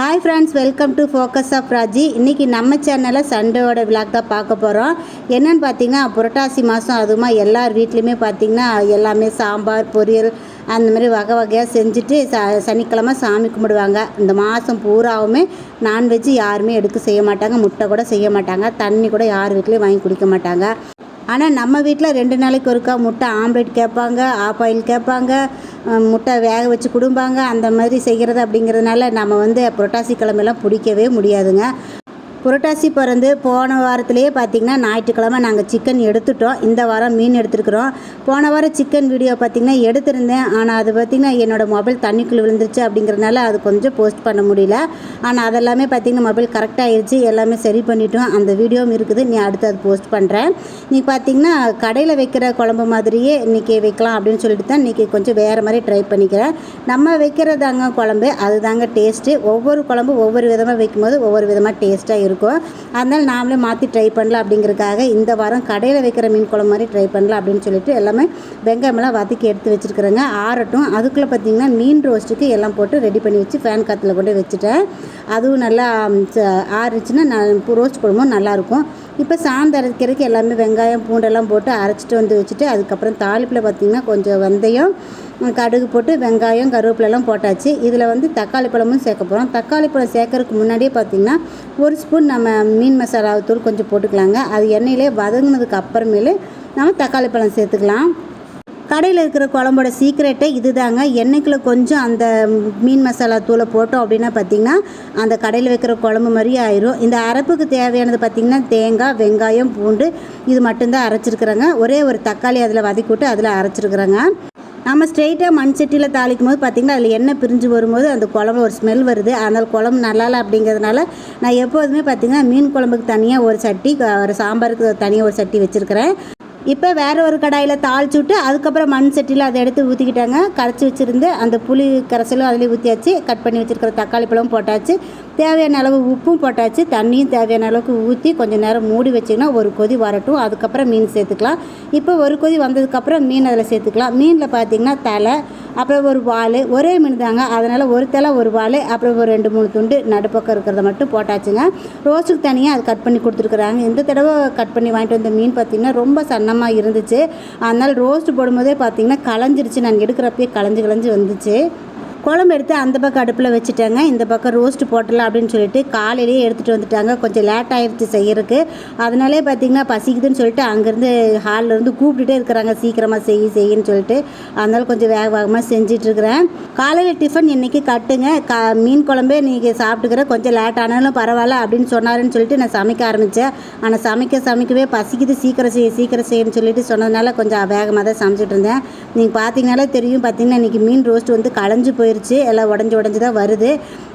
Hi friends, welcome to focus of Raji. இன்றைக்கி நம்ம சேனலில் சண்டேவோட விளாக் தான் பார்க்க போகிறோம். என்னென்னு பார்த்தீங்கன்னா, புரட்டாசி மாதம் அதுவுமா எல்லார் வீட்லேயுமே பார்த்திங்கன்னா எல்லாமே சாம்பார், பொரியல் அந்த மாதிரி வகை வகையாக செஞ்சுட்டு சனிக்கிழமை சாமி கும்பிடுவாங்க. இந்த மாதம் பூராவுமே நான்வெஜ்ஜு யாருமே எடுக்க செய்ய மாட்டாங்க, முட்டை கூட செய்ய மாட்டாங்க, தண்ணி கூட யார் வீட்லேயும் வாங்கி குடிக்க மாட்டாங்க. ஆனால் நம்ம வீட்டில் 2 நாளைக்கு ஒருக்கா முட்டை ஆம்லேட் கேட்பாங்க, ஆஃப் ஆயில் கேட்பாங்க, முட்டை வேக வச்சு கொடுப்பாங்க. அந்த மாதிரி செய்கிறது அப்படிங்கிறதுனால நம்ம புரட்டாசி கிழமையெல்லாம் பிடிக்கவே முடியாதுங்க. புரட்டாசி பிறந்து போன வாரத்திலேயே பார்த்திங்கன்னா ஞாயிற்றுக்கிழமை நாங்கள் சிக்கன் எடுத்துட்டோம். இந்த வாரம் மீன் எடுத்துருக்குறோம். போன வாரம் சிக்கன் வீடியோ பார்த்திங்கன்னா எடுத்திருந்தேன். ஆனால் அது பார்த்திங்கன்னா என்னோடய மொபைல் தண்ணிக்குள்ளே விழுந்துருச்சு அப்படிங்கிறதுனால அது கொஞ்சம் போஸ்ட் பண்ண முடியல. ஆனால் அதெல்லாமே பார்த்திங்கன்னா மொபைல் கரெக்டாகிடுச்சு, எல்லாமே சரி பண்ணிட்டோம். அந்த வீடியோவும் இருக்குது, நீ அடுத்து அது போஸ்ட் பண்ணுறேன். நீ பார்த்திங்கன்னா கடையில் வைக்கிற குழம்பு மாதிரியே இன்றைக்கி வைக்கலாம் அப்படின்னு சொல்லிட்டு தான் இன்றைக்கி கொஞ்சம் வேறு மாதிரி ட்ரை பண்ணிக்கிறேன். நம்ம வைக்கிறதாங்க குழம்பு, அதுதாங்க டேஸ்ட்டு. ஒவ்வொரு குழம்பு ஒவ்வொரு விதமாக வைக்கும்போது ஒவ்வொரு விதமாக டேஸ்ட்டாக இருக்கும். அதனால் நாமளே மாற்றி ட்ரை பண்ணலாம் அப்படிங்கிறதுக்காக இந்த வாரம் கடையில் வைக்கிற மீன் குழம்பு மாதிரி ட்ரை பண்ணலாம் அப்படின்னு சொல்லிட்டு எல்லாமே வெங்காயமெல்லாம் வதக்கி எடுத்து வச்சுருக்குறேங்க. ஆறட்டும். அதுக்குள்ளே பார்த்திங்கன்னா மீன் ரோஸ்ட்டுக்கு எல்லாம் போட்டு ரெடி பண்ணி வச்சு ஃபேன் காற்றுல கொண்டு வச்சுட்டேன். அதுவும் நல்லா ஆறிச்சுன்னா நான் ரோஸ்ட் போடும்போது நல்லாயிருக்கும். இப்போ சாந்து அரைக்கிறதுக்கு எல்லாமே வெங்காயம் பூண்டெல்லாம் போட்டு அரைச்சிட்டு வந்து வச்சுட்டு அதுக்கப்புறம் தாளிப்பில் பார்த்திங்கன்னா கொஞ்சம் வெந்தயம், கடுகு போட்டு வெங்காயம் கருவேப்பிலெல்லாம் போட்டாச்சு. இதில் தக்காளி பழமும் சேர்க்க போகிறோம். தக்காளி பழம் சேர்க்கறதுக்கு முன்னாடியே பார்த்திங்கன்னா 1 ஸ்பூன் நம்ம மீன் மசாலா தூள் கொஞ்சம் போட்டுக்கலாங்க. அது எண்ணெயிலே வதங்கினதுக்கு அப்புறமேலு நம்ம தக்காளி பழம் சேர்த்துக்கலாம். கடையில் இருக்கிற குழம்போட சீக்ரெட்டே இது தாங்க. எண்ணெய்க்குள்ளே கொஞ்சம் அந்த மீன் மசாலா தூளை போட்டோம் அப்படின்னா பார்த்திங்கன்னா அந்த கடையில் வைக்கிற குழம்பு மாதிரியே ஆயிரும். இந்த அரைப்புக்கு தேவையானது பார்த்திங்கன்னா தேங்காய், வெங்காயம், பூண்டு இது மட்டும்தான் அரைச்சிருக்கிறேங்க. ஒரே ஒரு தக்காளி அதில் வதக்கி விட்டு அதில் அரைச்சிருக்கிறேங்க. நம்ம ஸ்ட்ரெயிட்டாக மண் சட்டியில் தாளிக்கும் போது பார்த்திங்கன்னா அதில் எண்ணெய் பிரிஞ்சு வரும்போது அந்த குழம்பு ஒரு ஸ்மெல் வருது. அதனால் குழம்பு நல்லால அப்படிங்கிறதுனால நான் எப்போதுமே பார்த்திங்கன்னா மீன் குழம்புக்கு தனியாக ஒரு சட்டி, ஒரு சாம்பாருக்கு தனியாக ஒரு சட்டி வச்சுருக்கிறேன். இப்போ வேறு ஒரு கடாயில் தாளிச்சு விட்டு அதுக்கப்புறம் மண் சட்டியில் அதை எடுத்து ஊற்றிக்கிட்டாங்க. கரைச்சி வச்சுருந்து அந்த புளி கரைசலும் அதிலே ஊற்றியாச்சு. கட் பண்ணி வச்சுருக்கிற தக்காளி பழமும் போட்டாச்சு. தேவையான அளவு உப்பும் போட்டாச்சு. தண்ணியும் தேவையான அளவுக்கு ஊற்றி கொஞ்சம் நேரம் மூடி வச்சிங்கன்னா ஒரு கொதி வரட்டும். அதுக்கப்புறம் மீன் சேர்த்துக்கலாம். இப்போ ஒரு கொதி வந்ததுக்கப்புறம் மீன் அதில் சேர்த்துக்கலாம். மீனில் பார்த்திங்கன்னா தலை, அப்புறம் ஒரு வால், ஒரே மீன் தாங்க, அதனால் ஒரு தலை ஒரு வால், அப்புறம் ஒரு 2-3 துண்டு நடுப்பக்கம் இருக்கிறத மட்டும் போட்டாச்சுங்க. ரோஸ்ட்டுக்கு தனியாக அது கட் பண்ணி கொடுத்துருக்குறாங்க. இந்த தடவை கட் பண்ணி வாங்கிட்டு வந்த மீன் பார்த்திங்கன்னா ரொம்ப சன்னமாக இருந்துச்சு. அதனால் ரோஸ்ட்டு போடும்போதே பார்த்திங்கன்னா களைஞ்சிருச்சு. நான் எடுக்கிறப்பயே களைஞ்சி வந்துச்சு. குழம்பு எடுத்து அந்த பக்கம் அடுப்பில் வச்சுட்டாங்க. இந்த பக்கம் ரோஸ்ட்டு போட்டலாம் அப்படின்னு சொல்லிட்டு காலையிலேயே எடுத்துகிட்டு வந்துட்டாங்க. கொஞ்சம் லேட் ஆகிடுச்சு செய்கிறதுக்கு. அதனாலே பார்த்திங்கன்னா பசிக்குதுன்னு சொல்லிட்டு அங்கேருந்து ஹாலிலேருந்து கூப்பிட்டுட்டே இருக்கிறாங்க, சீக்கிரமாக செய்யின்னு சொல்லிட்டு. அதனால் கொஞ்சம் வேகமாக செஞ்சிட்ருக்கிறேன். காலையில் டிஃபன் இன்றைக்கி கட்டுங்க, மீன் குழம்பே நீங்கள் சாப்பிட்டுக்கிற, கொஞ்சம் லேட் ஆனாலும் பரவாயில்ல அப்படின்னு சொன்னாருன்னு சொல்லிட்டு நான் சமைக்க ஆரம்பித்தேன். ஆனால் சமைக்கவே பசிக்குது, சீக்கிரம் செய்யணும்னு சொல்லிட்டு சொன்னதுனால கொஞ்சம் வேகமாக தான் சமைச்சிட்டு இருந்தேன். நீங்கள் பார்த்தீங்கனாலே தெரியும், பார்த்திங்கன்னா இன்றைக்கி மீன் ரோஸ்ட்டு களைஞ்சு போயிடுச்சு. எல்லாம் உடஞ்சி தான் வருது.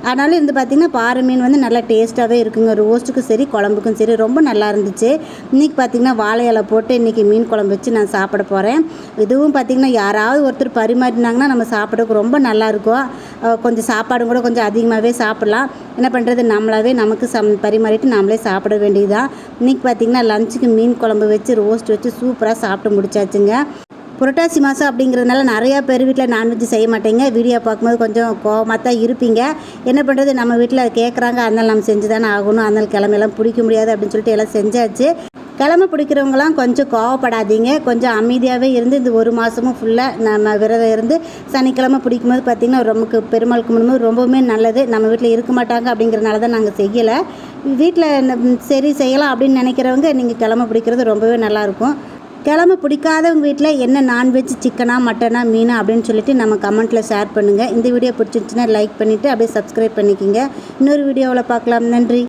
ஆனாலும் பார்த்திங்கன்னா பாறை மீன் நல்லா டேஸ்ட்டாகவே இருக்குங்க. ரோஸ்ட்டுக்கும் சரி குழம்புக்கும் சரி ரொம்ப நல்லா இருந்துச்சு. இன்றைக்கி பார்த்திங்கன்னா வாழை இலை போட்டு இன்றைக்கி மீன் குழம்பு வச்சு நான் சாப்பிட போகிறேன். இதுவும் பார்த்திங்கன்னா யாராவது ஒருத்தர் பரிமாறினாங்கன்னா நம்ம சாப்பிட்றதுக்கு ரொம்ப நல்லாயிருக்கும். கொஞ்சம் சாப்பாடும் கூட கொஞ்சம் அதிகமாகவே சாப்பிட்லாம். என்ன பண்ணுறது, நம்மளாவே நமக்கு பரிமாறிட்டு நம்மளே சாப்பிட வேண்டியதுதான். இன்றைக்கி பார்த்திங்கன்னா லஞ்சுக்கு மீன் குழம்பு வச்சு ரோஸ்ட் வச்சு சூப்பராக சாப்பிட்டு முடிச்சாச்சுங்க. புரட்டாசி மாதம் அப்படிங்கிறதுனால நிறையா பேர் வீட்டில் நான்வெஜ் செய்ய மாட்டேங்க. வீடியோ பார்க்கும்போது கொஞ்சம் கோவமாக தான் இருப்பீங்க. என்ன பண்ணுறது, நம்ம வீட்டில் கேட்குறாங்க, அதனால் நம்ம செஞ்சு தானே ஆகணும். அதனால் கிழமையெல்லாம் பிடிக்க முடியாது அப்படின்னு சொல்லிட்டு எல்லாம் செஞ்சாச்சு. கிழமை பிடிக்கிறவங்களாம் கொஞ்சம் கோவப்படாதீங்க. கொஞ்சம் அமைதியாகவே இருந்து இந்த 1 மாதமும் ஃபுல்லாக நம்ம விரதம் இருந்து சனிக்கிழமை பிடிக்கும்போது பார்த்திங்கன்னா நமக்கு பெருமாள் கும்பிடும்போது ரொம்பவுமே நல்லது. நம்ம வீட்டில் இருக்க மாட்டாங்க அப்படிங்கிறனால தான் நாங்கள் செய்யலை. வீட்டில் சரி செய்யலாம் அப்படின்னு நினைக்கிறவங்க நீங்கள் கிழமை பிடிக்கிறது ரொம்பவே நல்லாயிருக்கும். கிழமை பிடிக்காதவங்க வீட்டில் என்ன நான்வெஜ், சிக்கனா, மட்டனா, மீனா அப்படின்னு சொல்லிட்டு நம்ம கமெண்ட்டில் ஷேர் பண்ணுங்கள். இந்த வீடியோ பிடிச்சிருந்துச்சுன்னா லைக் பண்ணிவிட்டு அப்படியே சப்ஸ்கிரைப் பண்ணிக்கோங்க. இன்னொரு வீடியோவில் பார்க்கலாம். நன்றி.